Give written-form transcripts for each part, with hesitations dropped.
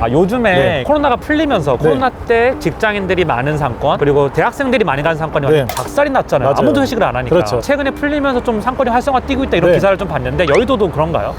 요즘에 네. 코로나가 풀리면서 코로나 때 직장인들이 많은 상권 그리고 대학생들이 많이 가는 상권이 완전 박살이 났잖아요. 맞아요. 아무도 회식을 안 하니까. 그렇죠. 최근에 풀리면서 좀 상권이 활성화 뛰고 있다 이런 네. 기사를 좀 봤는데 여의도도 그런가요?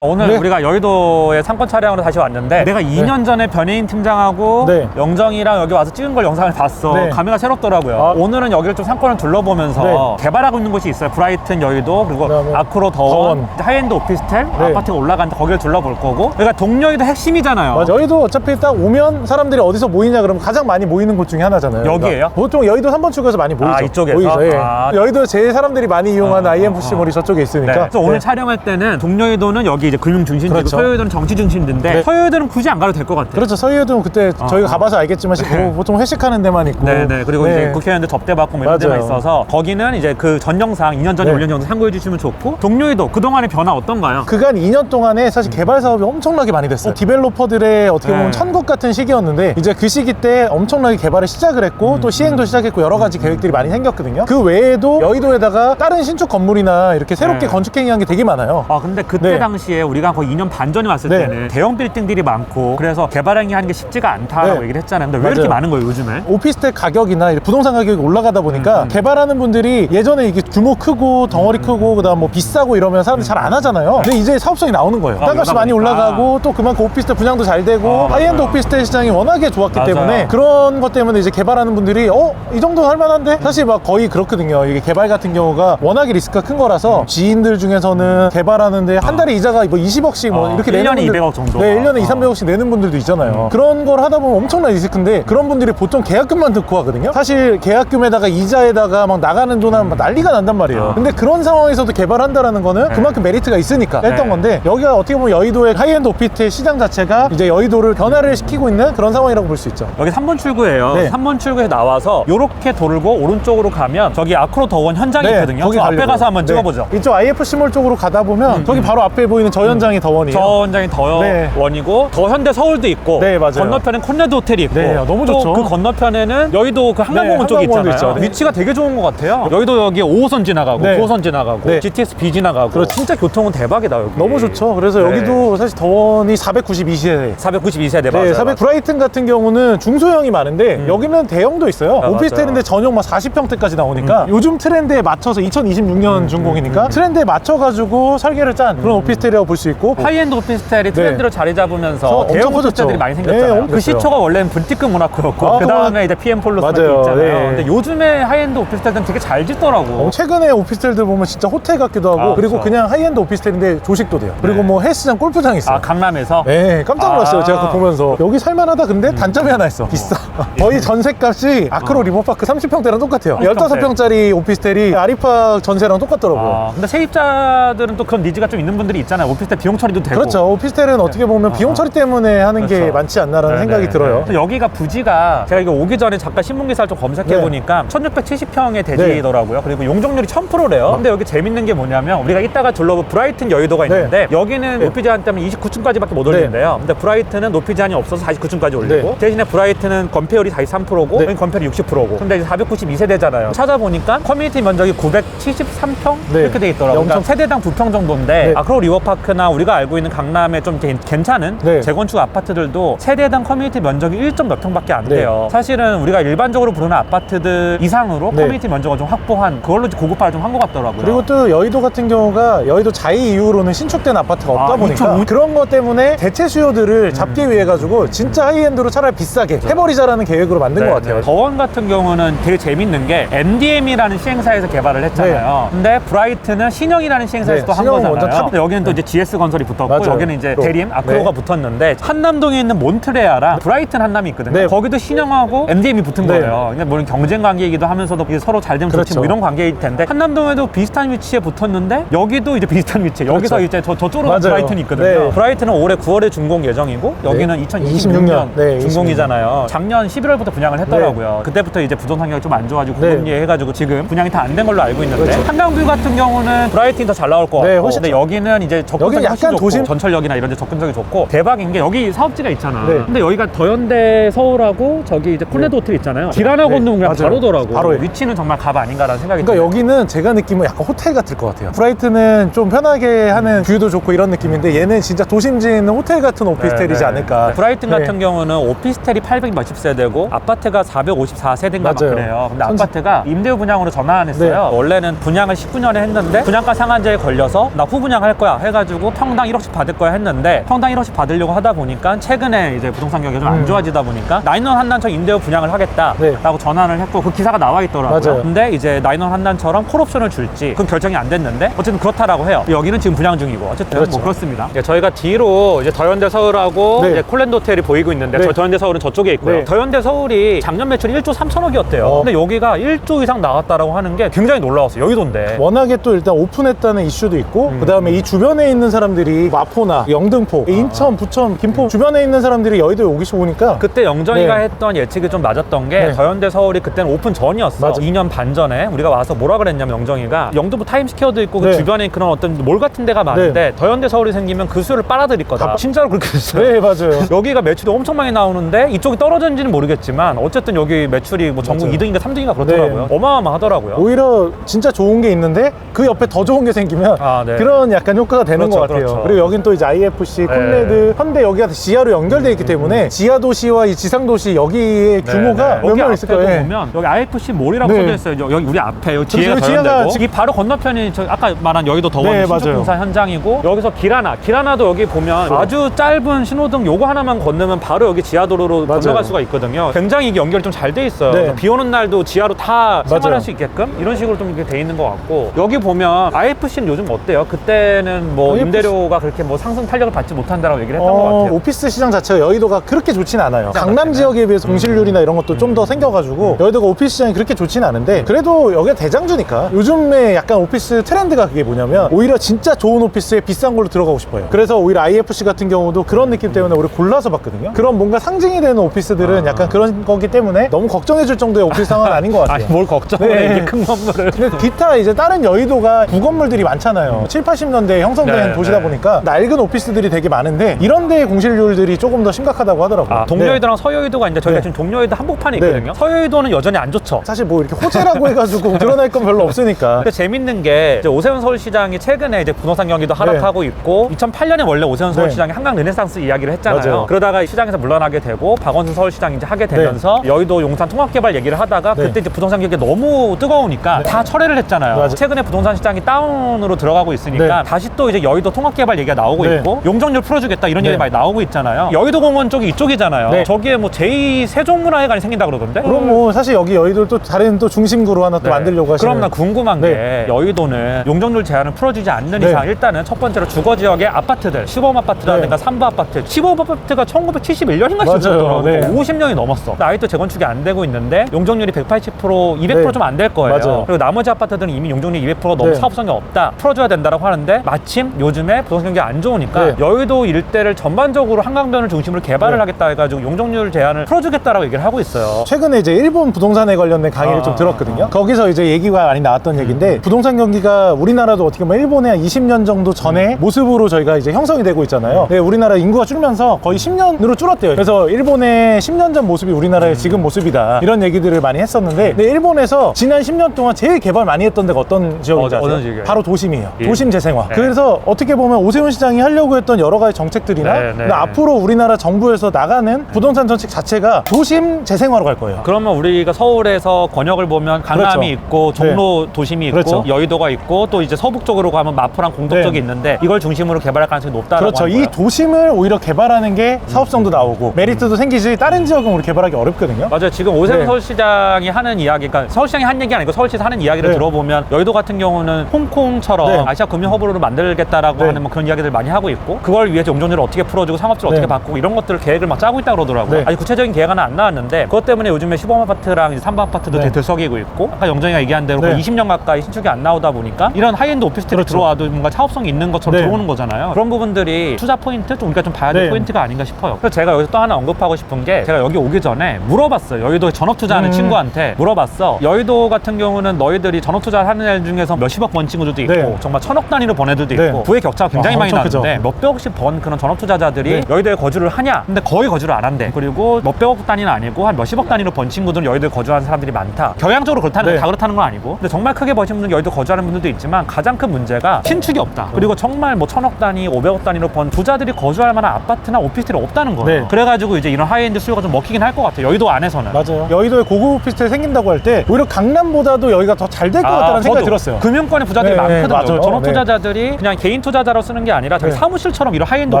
오늘 네. 우리가 여의도의 상권 촬영으로 다시 왔는데 내가 2년 전에 변혜인 팀장하고 네. 영정이랑 여기 와서 찍은 걸 영상을 봤어. 네. 감회가 새롭더라고요. 오늘은 여기를 좀 상권을 둘러보면서 네. 개발하고 있는 곳이 있어요. 브라이튼 여의도 그리고 그다음에 아크로 더원 하이엔드 오피스텔 네. 아파트가 올라가는데 거기를 둘러볼 거고 그러니까 동여의도 핵심이잖아요. 맞아. 여의도 어차피 딱 오면 사람들이 어디서 모이냐 그러면 가장 많이 모이는 곳 중에 하나잖아요. 여기예요? 보통 여의도 3번 출구에서 많이 모이죠. 이쪽에서? 모이죠. 예. 여의도 여의도 제일 사람들이 많이 이용하는 IMFC몰이 저쪽에 있으니까. 네. 그래서 오늘 촬영할 때는 동여의도는 여기 이제 금융 중심지고 그렇죠. 서여의도는 정치 중심지인데 네. 서여의도는 굳이 안 가도 될 것 같아요. 그렇죠. 서여의도는 그때 저희가 가봐서 알겠지만 네. 보통 회식하는 데만 있고. 네네. 그리고 이제 국회의원들 접대받고 뭐 이런 데만 맞아요. 있어서 거기는 이제 그 전 영상 2년 전에 네. 올린 영상 참고해 주시면 좋고 동여의도 그동안의 변화 어떤가요? 그간 2년 동안에 사실 개발 사업이 엄청나게 많이 됐어요. 디벨로퍼들의 어떻게 보면 네. 천국 같은 시기였는데 이제 그 시기 때 엄청나게 개발을 시작을 했고 또 시행도 시작했고 여러 가지 계획들이 많이 생겼거든요. 그 외에도 여의도에다가 다른 신축 건물이나 이렇게 새롭게 네. 건축행위한 게 되게 많아요. 근데 그때 네. 당시에 우리가 거의 2년 반 전에 왔을 네. 때는 대형 빌딩들이 많고 그래서 개발행위 하는 게 쉽지가 않다라고 네. 얘기를 했잖아요. 근데 왜 이렇게 맞아요. 많은 거예요 요즘에? 오피스텔 가격이나 부동산 가격이 올라가다 보니까 개발하는 분들이 예전에 이게 규모 크고 덩어리 크고 그다음 뭐 비싸고 이러면 사람들이 잘 안 하잖아요. 근데 이제 사업성이 나오는 거예요. 땅값이 많이 보니까. 올라가고 또 그만큼 오피스텔 분양도 잘 되고 하이엔드 맞아요. 오피스텔 시장이 워낙에 좋았기 맞아요. 때문에 그런 것 때문에 이제 개발하는 분들이 이 정도는 할만한데 사실 막 거의 그렇거든요. 이게 개발 같은 경우가 워낙에 리스크가 큰 거라서 지인들 중에서는 개발하는데 한 달에 이자가 뭐 20억씩 뭐 이렇게 내는 1년에 분들 200억 정도. 네, 1년에 2, 300억씩 내는 분들도 있잖아요. 그런 걸 하다 보면 엄청난 리스크인데 그런 분들이 보통 계약금만 듣고 하거든요. 사실 계약금에다가 이자에다가 막 나가는 돈 하면 막 난리가 난단 말이에요. 근데 그런 상황에서도 개발한다라는 거는 그만큼 메리트가 있으니까 했던 건데 여기가 어떻게 보면 여의도의 하이엔드 오피스텔 시장 자체가 이제 여의도를 변화를 시키고 있는 그런 상황이라고 볼 수 있죠. 여기 3번 출구예요. 네. 3번 출구에서 나와서 요렇게 돌고 오른쪽으로 가면 저기 아크로 더원 현장이 있거든요. 거기 저 앞에 가려고요. 가서 한번 네. 찍어보죠. 이쪽 IFC몰 쪽으로 가다 보면 저기 바로 앞에 보이는 저 현장이 더원이에요. 저 현장이 더원이고 더 현대 서울도 있고 네, 맞아요. 건너편엔 콘레드 호텔이 있고 네, 너무 또 좋죠. 그 건너편에는 여의도 그 한강공원 네, 쪽이 한강공원도 있잖아요. 있죠. 네. 위치가 되게 좋은 것 같아요. 여의도 여기 5호선 지나가고 네. 9호선 지나가고 네. GTX B 지나가고 그렇죠. 진짜 교통은 대박이다 여기. 너무 좋죠. 그래서 네. 여기도 사실 더원이 492세대 492세대 네, 맞아요. 브라이튼 같은 경우는 중소형이 많은데 여기는 대형도 있어요. 오피스텔인데 맞아요. 전용 막 40평대까지 나오니까 요즘 트렌드에 맞춰서 2026년 준공이니까 트렌드에 맞춰가지고 설계를 짠 그런 오피스텔이라고 볼 수 있고 하이엔드 오피스텔이 트렌드로 자리 잡으면서 엄청 대형 커졌죠. 오피스텔들이 많이 생겼잖아요. 네, 엄청 그 시초가 원래는 분티크 모나코였고 아, 그 다음에 이제 PM 폴로스 같은 게 맞아요. 있잖아요. 네. 근데 요즘에 하이엔드 오피스텔들은 되게 잘 짓더라고. 최근에 오피스텔들 보면 진짜 호텔 같기도 하고 그리고 그렇죠. 그냥 하이엔드 오피스텔인데 조식도 돼요. 그리고 뭐 헬스장, 골프장 있어요. 강남에서? 네, 깜짝 놀랐어요. 아. 제가 그거 보면서 여기 살만하다. 근데 단점이 하나 있어. 비싸. 거의 전세값이 아크로 리버파크 30평대랑 똑같아요. 15평짜리 오피스텔이 아리팍 전세랑 똑같더라고요. 근데 세입자들은 또 그런 니즈가 좀 있는 분들이 있잖아요. 오피스텔 비용 처리도 되고. 그렇죠. 오피스텔은 어떻게 보면 비용 처리 때문에 하는 게 그렇죠. 많지 않나라는 생각이 들어요. 또 여기가 부지가 제가 이거 오기 전에 잠깐 신문기사를 좀 검색해보니까 1670평의 대지더라고요. 그리고 용적률이 1000%래요. 근데 여기 재밌는 게 뭐냐면 우리가 이따가 둘러볼 브라이튼 여의도가 있는데 여기는 높이 제한 때문에 29층까지밖에 못 올리는데요. 근데 브라이튼은 높이 제한이 없어서 49층까지 올리고 대신에 브라이튼은 건폐율이 43%고 여기 건폐율이 60%고 근데 이제 492세대잖아요. 찾아보니까 커뮤니티 면적이 973평 이렇게 돼 있더라고요. 그러니까 세대당 2평 정도인데 아크로 리버파크나 우리가 알고 있는 강남의 좀 괜찮은 재건축 아파트들도 세대당 커뮤니티 면적이 1. 몇 평밖에 안 돼요. 사실은 우리가 일반적으로 부르는 아파트들 이상으로 커뮤니티 면적을 좀 확보한 그걸로 고급화를 좀 한 것 같더라고요. 그리고 또 여의도 같은 경우가 여의도 자이 이후로는 신축된 아파트가 없다 보니까 그런 것 때문에 대체 수요들을 잡기 위해 가지고 진짜 하이엔드로 차라리 비싸게 해버리자라는 계획으로 만든 것 같아요. 더원 같은 경우는 되게 재밌는 게 MDM이라는 시행사에서 개발을 했잖아요. 근데 브라이트는 신영이라는 시행사에서 또 한 거잖아요. 근데 여기는 또 이제 GS 건설이 붙었고 맞아요. 여기는 이제 대림 아크로가 붙었는데 한남동에 있는 몬트레아랑 브라이튼 한남이 있거든요. 거기도 신영하고 MDM이 붙은 거예요. 그러니까 물론 경쟁 관계이기도 하면서도 이게 서로 잘 되면 좋지 뭐 이런 관계일 텐데 한남동에도 비슷한 위치에 붙었는데 여기도 이제 비슷한 위치에 여기서 이제 저 뚫어놓은 브라이튼이 있거든요. 브라이튼은 올해 9월에 준공 예정이고 여기는 2026년 준공이잖아요. 작년 11월부터 분양을 했더라고요. 그때부터 이제 부동산 가격이 좀 안 좋아지고 고금리 해가지고 지금 분양이 다 안 된 걸로 알고 있는데 한강뷰 같은 경우는 브라이튼이 더 잘 나올 것 같고 근데 여기는 이제 적정 여기 약간 도심 전철역이나 이런 데 접근성이 좋고 대박인 게 여기 사업지가 있잖아. 네. 근데 여기가 더현대 서울하고 저기 이제 콜레드 호텔 있잖아요. 길 하나 건너면 그냥 맞아요. 바로더라고. 바로예요. 위치는 정말 갑 아닌가라는 생각이 그러니까 들어요. 여기는 제가 느낌은 약간 호텔 같을 것 같아요. 브라이튼은 좀 편하게 하는 뷰도 좋고 이런 느낌인데 얘는 진짜 도심지에 호텔 같은 오피스텔이지 않을까. 브라이튼 네. 같은 경우는 오피스텔이 800 몇십 세대고 아파트가 454세대인가 막 맞아요. 그래요. 근데 아파트가 임대부 분양으로 전환했어요. 네. 원래는 분양을 19년에 했는데 분양가 상한제에 걸려서 나 후분양할 거야 해가지고 평당 1억씩 받을 거야 했는데 평당 1억씩 받으려고 하다 보니까 최근에 이제 부동산 가격이 좀 안 좋아지다 보니까 나인원 한단처 임대부 분양을 하겠다라고 네. 전환을 했고 그 기사가 나와 있더라고요. 맞아요. 근데 이제 나인원 한단처럼 콜옵션을 줄지 그건 결정이 안 됐는데 어쨌든 그렇다라고 해요. 여기는 지금 분양 중이고 어쨌든 그렇죠. 뭐 그렇습니다. 저희가 뒤로 이제 더현대 서울하고 네. 이제 콜랜드 호텔이 보이고 있는데 네. 저 더현대 서울은 저쪽에 있고요. 네. 더현대 서울이 작년 매출이 1조 3천억이었대요. 근데 여기가 1조 이상 나왔다라고 하는 게 굉장히 놀라웠어요. 여의도인데. 워낙에 또 일단 오픈했다는 이슈도 있고 그다음에 이 주변에 있는 사람들이 마포나 영등포, 인천, 부천, 김포 주변에 있는 사람들이 여의도에 오기 시작하니까 그때 영정이가 네. 했던 예측이 좀 맞았던 게 네. 더현대 서울이 그때는 오픈 전이었어. 맞아. 2년 반 전에 우리가 와서 뭐라 그랬냐면 영정이가 영등포 타임스퀘어도 있고 그 네. 주변에 그런 어떤 몰 같은 데가 많은데 더현대 서울이 생기면 그 수요를 빨아들일 거다. 진짜로 그렇게 됐어요. 네 맞아요. 여기가 매출이 엄청 많이 나오는데 이쪽이 떨어졌는지는 모르겠지만 어쨌든 여기 매출이 뭐 전국 맞아요. 2등인가 3등인가 그렇더라고요. 네. 어마어마하더라고요. 오히려 진짜 좋은 게 있는데 그 옆에 더 좋은 게 생기면 아, 네. 그런 약간 효과가 되는 그렇죠, 것 같아요. 그렇죠. 그리고 여긴 또 이제 IFC, 콜레드, 현대 여기가 지하로 연결돼 있기 때문에 지하 도시와 이 지상 도시 여기의 규모가 몇 여기 명 있을 앞에도 거예요. 보면 여기 IFC 몰이라고 네. 써져 있어요. 여기 우리 앞에 여기 그렇죠. 뒤에가 여기 지하가 더현대고 지금- 이 바로 건너편이 저 아까 말한 여의도 더원 네, 신축공사 현장이고 여기서 길하나도 여기 보면 아주 짧은 신호등 요거 하나만 건너면 바로 여기 지하도로로 맞아요. 건너갈 수가 있거든요. 굉장히 이게 연결이 좀 잘 돼 있어요. 네. 비 오는 날도 지하로 다 생활할 맞아요. 수 있게끔 이런 식으로 좀 이렇게 돼 있는 것 같고 여기 보면 IFC는 요즘 어때요? 그때는 뭐 IFC 임대료가 그렇게 뭐 상승 탄력을 받지 못한다라고 얘기를 했던 것 같아요. 오피스 시장 자체가 여의도가 그렇게 좋진 않아요. 시장 강남 자체는? 지역에 비해서 공실률이나 이런 것도 좀 더 생겨가지고 여의도가 오피스 시장이 그렇게 좋진 않은데 그래도 여기가 대장주니까 요즘에 약간 오피스 트렌드가 그게 뭐냐면 오히려 진짜 좋은 오피스에 비싼 걸로 들어가고 싶어요. 그래서 오히려 IFC 같은 경우도 그런 느낌 때문에 우리 골라서 봤거든요. 그런 뭔가 상징이 되는 오피스들은 약간 그런 거기 때문에 너무 걱정해줄 정도의 오피스 상황은 아닌 것 같아요. 아니 뭘 걱정을 네. 해 이게 큰 건물을. 근데 기타 이제 다른 여의도가 구건물들이 많잖아요. 7, 80년대에 형성된 네, 도시다 네. 보니까 낡은 오피스들이 되게 많은데 이런 데의 공실률들이 조금 더 심각하다고 하더라고요. 아, 동여의도랑 서여의도가 있는데 저희가 네. 지금 동여의도 한복판에 네. 있거든요. 서여의도는 여전히 안 좋죠. 사실 뭐 이렇게 호재라고 해가지고 드러날 건 별로 없으니까. 근데 재밌는 게 이제 오세훈 서울시장이 최근에 이제 부동산 경기도 하락하고 있고 2008년에 원래 오세훈 서울시장이 한강 르네상스 이야기를 했잖아요. 맞아요. 그러다가 시장에서 물러나게 되고 박원순 서울시장이 이제 하게 되면서 여의도 용산 통합개발 얘기를 하다가 네. 그때 이제 부동산 경기가 너무 뜨거우니까 다 철회를 했잖아요. 맞아요. 최근에 부동산 시장이 다운으로 들어가고 있으니까 네. 다시 또 이제 여의도 통합개발 얘기가 나오고 네. 있고 용적률 풀어주겠다 이런 네. 얘기 많이 나오고 있잖아요. 여의도 공원 쪽이 이쪽이잖아요. 네. 저기에 뭐 제2 세종문화회관이 생긴다 그러던데? 그럼 뭐 사실 여기 여의도 또 다른 또 중심구로 하나 또 네. 만들려고 하시는. 그럼 나 궁금한 네. 게 여의도는 용적률 제한을 풀어주지 않는 네. 이상 일단은 첫 번째로 주거 지역의 아파트들 시범 아파트라든가 네. 3부 아파트 시범 아파트가 1971년인가 맞아요. 시작했더라고. 네. 50년이 넘었어. 아직도 재건축이 안 되고 있는데 용적률이 180% 200% 네. 좀 안 될 거예요. 맞아요. 그리고 나머지 아파트들은 이미 용적률 200%가 너무 네. 사업성이 없다. 풀어줘야 된다고 하는데 마침 요즘에 부동산 경기가 안 좋으니까 네. 여의도 일대를 전반적으로 한강변을 중심으로 개발을 네. 하겠다 해가지고 용적률 제한을 풀어주겠다라고 얘기를 하고 있어요. 최근에 이제 일본 부동산에 관련된 강의를 아. 좀 들었거든요. 거기서 이제 얘기가 많이 나왔던 얘기인데 부동산 경기가 우리나라도 어떻게 보면 일본의 한 20년 정도 전에 모습으로 저희가 이제 형성이 되고 있잖아요. 네, 우리나라 인구가 줄면서 거의 10년으로 줄었대요. 그래서 일본의 10년 전 모습이 우리나라의 지금 모습이다. 이런 얘기들을 많이 했었는데 근데 일본에서 지난 10년 동안 제일 개발 많이 했던 데가 어떤 지역인지 아세요? 어느 지역이에요? 바로 도심이에요. 예. 도심 재생화. 네. 그래서 어떻게 보면 오세훈 시장이 하려고 했던 여러 가지 정책들이나 네, 네. 근데 앞으로 우리나라 정부에서 나가는 부동산 정책 자체가 도심 재생화로 갈 거예요. 그러면 우리가 서울에서 권역을 보면 강남이 그렇죠. 있고 종로 도심이 있고 그렇죠. 여의도가 있고 또 이제 서북 쪽으로 가면 마포랑 공덕 네. 쪽이 있는데 이걸 중심으로 개발할 가능성이 높다라고 그렇죠. 하는 이 거예요. 도심을 오히려 개발하는 게 사업성도 나오고 메리트도 생기지 다른 지역은 우리 개발하기 어렵거든요. 맞아요. 지금 오세훈 네. 서울시장이 하는 이야기, 그러니까 서울시장이 한 얘기 아니고 서울시에서 하는 이야기를 네. 들어보면 여의도 같은 경우는 홍콩처럼 네. 아시아 금융 허브로 만들겠다라고 네. 하는 뭐 그런 이야기들 많이 하고 있고 그걸 위해서 용적률을 어떻게 풀어주고 상업지를 네. 어떻게 바꾸고 이런 것들을 계획을 막 짜고 있다 그러더라고요. 네. 아직 구체적인 계획 하나 안 나왔는데 그것 때문에 요즘에 시범 아파트랑 이제 3부 아파트도 네. 되게 들썩이고 있고 아까 영정이가 얘기한 대로 네. 거의 20년 가까이 신축이 안 나오다 보니까 이런 하이엔드 오피스텔이 그렇죠. 들어와도 뭔가 사업성이 있는 것처럼 네. 들어오는 거잖아요. 그런 부분들이 투자 포인트 좀 우리가 좀 봐야 될 네. 포인트가 아닌가 싶어요. 그래서 제가 여기서 또 하나 언급하고 싶은 게 제가 여기 오기 전에 물어봤어요. 여의도에 전업 투자하는 친구한테 물어봤어. 여의도 같은 경우는 너희들이 전업 투자하는 애 중에서 몇십억 번 친구들도 있고 네. 정말 천억 단위로 번 애들도 네. 있고 부의 격차가 굉장히 많이 엄청 나는데 크죠. 몇백억씩 번 그런 전업 투자자들이 네. 여의도에 거주를 하냐? 근데 거의 거주를 안 한대. 그리고 몇백억 단위는 아니고 한 몇십억 단위로 번 친구들은 여의도에 거주하는 사람들이 많다. 경향적으로 그렇다는 네. 다 그렇다는 건 아니고, 근데 정말 크게 버신 분들은 여의도 거주하는 분들도 있지만 가장 큰 문제가 신축이 없다. 그리고 정말 뭐 1000억 단위, 500억 단위로 번 부자들이 거주할 만한 아파트나 오피스텔이 없다는 거예요. 네. 그래가지고 이제 이런 하이엔드 수요가 좀 먹히긴 할 것 같아요. 여의도 안에서는. 맞아요. 여의도에 고급 오피스텔 생긴다고 할 때 오히려 강남보다도 여기가 더 잘 될 것 같다는 생각이 들었어요. 금융권의 부자들이 네, 많거든요. 맞아요. 전업 네. 투자자들이 그냥 개인 투자자로 쓰는 게 아니라 자기 네. 사무실처럼 이런 하이엔드 맞아요.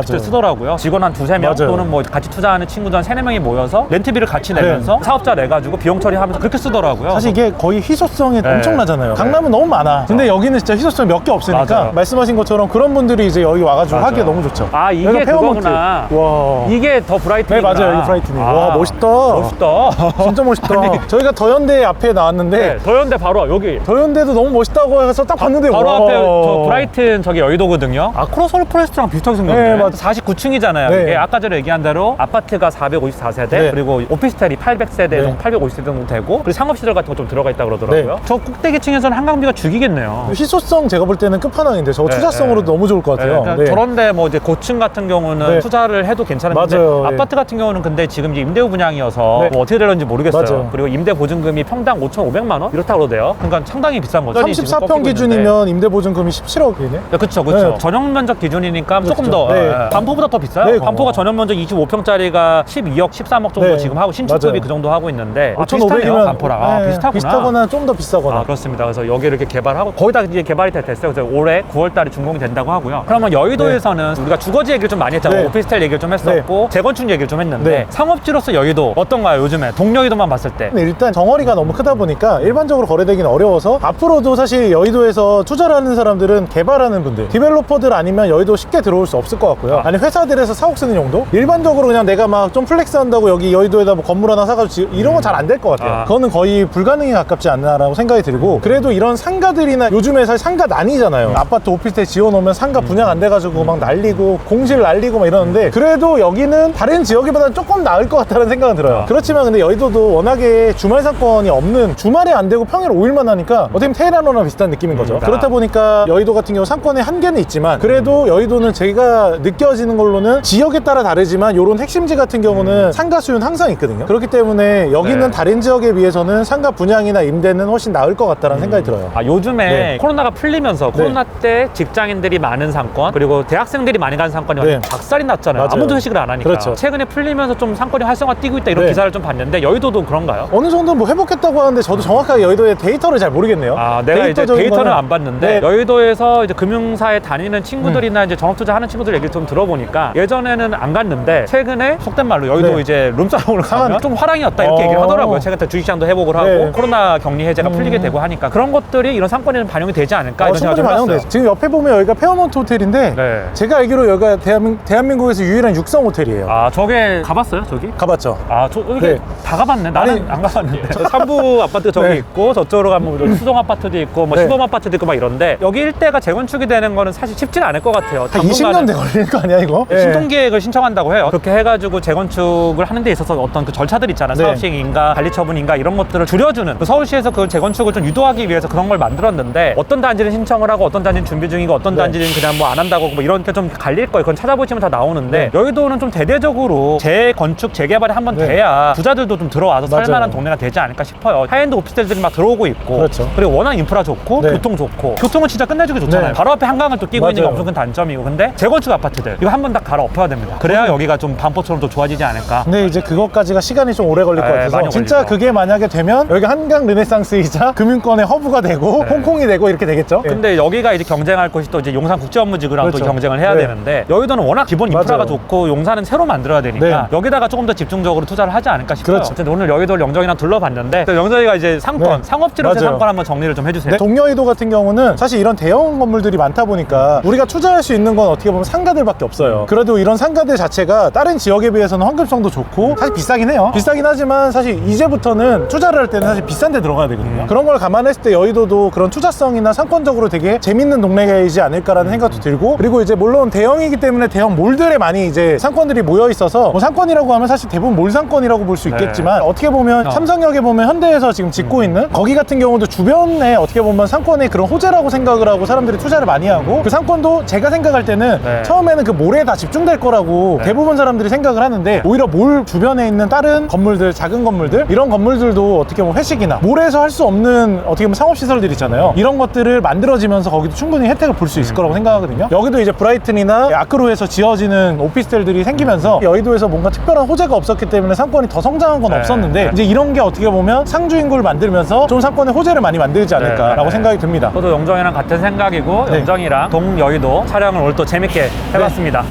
오피스텔 쓰더라고요. 직원 한 두세 명 맞아요. 또는 뭐 같이 투자하는 친구들 한 세네 명이 모여서 렌트비를 같이 내면서 사업자 내가지고 비용 처리하면서 그렇게 쓰더라고요. 사실 이게 거의 희소성이 네. 엄청나잖아요. 강남은 너무 많아. 근데 여기는 진짜 희소성이 몇 개 없으니까 맞아요. 말씀하신 것처럼 그런 분들이 이제 여기 와가지고 맞아요. 하기가 너무 좋죠. 아, 이게 여기가 페어몬트. 그거구나. 와. 이게 더 브라이튼. 네, 맞아요. 여기 브라이튼이. 와, 멋있다. 멋있다. 진짜 멋있다. 저희가 더현대 앞에 나왔는데 네, 더현대 바로 여기. 더현대도 너무 멋있다고 해서 딱 봤는데 바로 와. 앞에 저 브라이튼 저기 여의도거든요. 아크로솔 포레스트랑 비슷하게 생겼네. 네, 맞아요. 49층이잖아요. 네. 이게 아까 전에 얘기한 대로 아파트가 454세대, 네. 그리고 오피스텔이 800세대, 네. 850세대 정도 되고, 그리고 상업시설 같은 거 좀 들어가 있다 그러더라고요. 네. 저 꼭대기층에서는 한강뷰가 죽이겠네요. 희소성 제가 볼 때는 끝판왕인데 저거 네, 투자성으로도 네. 너무 좋을 것 같아요. 그러니까 네. 저런데 뭐 이제 고층 같은 경우는 네. 투자를 해도 괜찮은데 맞아요. 아파트 같은 경우는 근데 지금 이제 임대부 분양이어서 네. 뭐 어떻게 되는지 모르겠어요. 맞아요. 그리고 임대 보증금이 평당 5,500만 원 이렇다 그러대요. 그러니까 상당히 비싼 거죠. 34평 기준이면 임대보증금이 17억이네. 네, 그렇죠, 그렇죠. 네. 전용 면적 기준이니까 그렇죠. 조금 더 네. 반포보다 더 비싸요. 네, 반포가 전용 면적 25평짜리가 12억, 13억 정도 네. 지금 하고 신축급이 맞아요. 그 정도 하고 있는데 5,500이면 반포랑 비슷하구나. 비슷하거나 좀 더 비싸거나. 아, 그렇습니다. 그래서 여기를 이렇게 개발하고 거의 다 이제 개발이 다 됐어요. 그래서 올해 9월달에 준공이 된다고 하고요. 그러면 여의도에서는 우리가 주거지 얘기를 좀 많이 했잖아요. 네. 오피스텔 얘기를 좀 했었고 재건축 얘기를 좀 했는데 네. 상업지로서 여의도 어떤가요? 요즘에 동여의도만 봤을 때. 근데 일단 덩어리가 너무 크다 보니까 일반적으로 거래되기는 어려워서 앞으로도 사실 여의도에서 투자를 하는 사람들은 개발하는 분들, 디벨로퍼들 아니면 여의도 쉽게 들어올 수 없을 것 같고요. 아니 회사들에서 사옥 쓰는 용도? 일반적으로 그냥 내가 막 좀 플렉스 한다고 여기 여의도에다 뭐 건물 하나 사가지고 이런 건 잘 안 될 것 같아요. 그거는 거의 불가능에 가깝지 않나라고 생각이 들고, 그래도 이런 상가들이나 요즘에 사실 상가 난이잖아요. 아파트 오피스텔 지어놓으면 상가 분양 안 돼가지고 막 난리고 공실 난리고 막 이러는데, 그래도 여기는 다른 지역보다는 조금 나을 것 같다는 생각은 들어요. 그렇지만 근데 여의도도 워낙에 주말 상권이 없는, 주말에 안 되고 평일 5일만 하니까 어떻게 보면 테헤란이랑 비슷한 느낌인 거죠. 그렇다 보니까 여의도 같은 경우 상권의 한계는 있지만, 그래도 여의도는 제가 느껴지는 걸로는 지역에 따라 다르지만 이런 핵심지 같은 경우는 상가 수요는 항상 있거든요. 그렇기 때문에 여기는 다른 지역에 비해서는 상가 분양이나 임대는 훨씬 나을 것 같다는 생각이 들어요. 아, 요즘에 네. 코로나가 풀리면서 코로나 때 직장인들이 많은 상권, 그리고 대학생들이 많이 가는 상권이 네. 완전 박살이 났잖아요. 맞아요. 아무도 회식을 안 하니까. 그렇죠. 최근에 풀리면서 좀 상권이 활성화 뛰고 있다 이런 네. 기사를 좀 봤는데 여의도도 그런가요? 어느 정도 뭐 회복했다고 하는데 저도 정확하게 여의도의 데이터를 잘 모르겠네요. 아, 내가 이제 데이터적인 데이터는 거는- 안 봤는데 네. 여의도에서 이제 금융사에 다니는 친구들이나 이제 전업투자 하는 친구들 얘기를 좀 들어보니까 예전에는 안 갔는데 최근에 속된 말로 여의도 네. 이제 룸사롱을 가면 가면- 좀 화랑이었다 이렇게 얘기를 하더라고요. 최근에 주식시장도 회복을 하고 네. 코로나 격리 해제가 풀리게 되고 하니까 그런 것들이 이런 상권에는 반영이 되지 않을까 이런 생각이 충분히 좀 반영돼. 해봤어요. 지금 옆에 보면 여기가 페어몬트 호텔인데 네. 제가 알기로 여기가 대한민국에서 유일한 육성 호텔이에요. 아, 저게 가봤어요, 저기? 가봤죠? 아, 저 여기 네. 다 가봤네. 나는 아니, 안 가봤는데. 삼부 아파트가 저기 네. 있고 저쪽으로 가면 뭐 수동 아파트도 있고 뭐 네. 시범 아파트도 있고 막 이런데 여기 일대가 재건축이 되는 거는 사실 쉽지는 않을 것 같아요. 한 20년 돼 걸리는 거 아니야 이거? 예. 신동계획을 신청한다고 해요. 그렇게 해가지고 재건축을 하는 데 있어서 어떤 그 절차들 있잖아요. 네. 사업시행인가 관리처분인가 이런 것들을 줄여주는, 그 서울시에서 그 재건축을 좀 유도하기 위해서 그런 걸 만들었는데 어떤 단지는 신청을 하고 어떤 단지는 준비 중이고 어떤 네. 단지는 그냥 뭐 안 한다고 뭐 이런 게 좀 갈릴 거예요. 그건 찾아보시면 다 나오는데 네. 여의도는 좀 대대적으로 재건축 재개발이 한번 네. 돼야 부자들도 좀 들어와서 맞아요. 살만한 동네가 되지 않을까 싶어요. 하이엔드 오피스텔들이 막 들어오고 있고, 그렇죠. 그리고 워낙 인프라 좋고 네. 교통 좋고, 교통은 진짜 끝내주기 좋잖아요. 네. 바로 앞에 한강을 또 끼고 있는 게 맞아요. 엄청 큰 단점이고, 근데 재건축 아파트들 이거 한 번 딱 갈아엎어야 됩니다. 그래야 여기가 좀 반포처럼 또 좋아지지 않을까. 근데 이제 그것까지가 시간이 좀 오래 걸릴 것 네, 같아서 많이 진짜 걸리죠. 그게 만약에 되면 여기가 한강 르네상스이자 금융권의 허브가 되고 홍콩이 되고 이렇게 되겠죠? 예. 근데 여기가 이제 경쟁할 곳이 또 이제 용산 국제업무지구랑 그렇죠. 또 경쟁을 해야 네. 되는데 여의도는 워낙 기본 인프라가 맞아요. 좋고 용산은 새로 만들어야 되니까 네. 여기다가 조금 더 집중적으로 투자를 하지 않을까 싶어요. 그렇죠. 어쨌든 오늘 여의도를 영정이랑 둘러봤는데 영정이가 이제 상권, 네. 상업지로서 맞아요. 상권 한번 정리를 좀 해주세요. 네, 동여의도 같은 경우는 사실 이런 대형 건물들이 많다 보니까 우리가 투자할 수 있는 건 어떻게 보면 상가들밖에 없어요. 그래도 이런 상가들 자체가 다른 지역에 비해서는 환급성도 좋고 사실 비싸긴 해요. 비싸긴 하지만 사실 이제부터는 투자를 할 때는 사실 비싼 데 들어가야 되거든요. 그런 걸 감안했을 때 여의도도 그런 투자성이나 상권적으로 되게 재밌는 동네이지 않을까라는 생각도 들고, 그리고 이제 물론 대형이기 때문에 대형 몰들에 많이 이제 상권들이 모여 있어서 뭐 상권이라고 하면 사실 대부분 몰 상권이라고 볼 수 있겠지만 어떻게 보면 삼성역에 보면 현대에서 지금 짓고 있는 거기 같은 경우도 주변에 어떻게 보면 상권의 그런 호재라고 생각을 하고 사람들이 투자를 많이 하고, 거고, 그 상권도 제가 생각할 때는 네. 처음에는 그 몰에 다 집중될 거라고 네. 대부분 사람들이 생각을 하는데, 오히려 몰 주변에 있는 다른 건물들, 작은 건물들, 이런 건물들도 어떻게 보면 회식이나 몰에서 할 수 없는 어떻게 보면 상업시설들 있잖아요. 이런 것들을 만들어지면서 거기도 충분히 혜택을 볼 수 있을 거라고 생각하거든요. 여기도 이제 브라이튼이나 아크로에서 지어지는 오피스텔들이 생기면서 여의도에서 뭔가 특별한 호재가 없었기 때문에 상권이 더 성장한 건 네. 없었는데, 이제 이런 게 어떻게 보면 상주 인구를 만들면서 좀 상권의 호재를 많이 만들지 않을까라고 네. 생각이 듭니다. 저도 영정이랑 같은 생각이고 네. 영정이랑 동여의도 촬영을 오늘 또 재밌게 해봤습니다.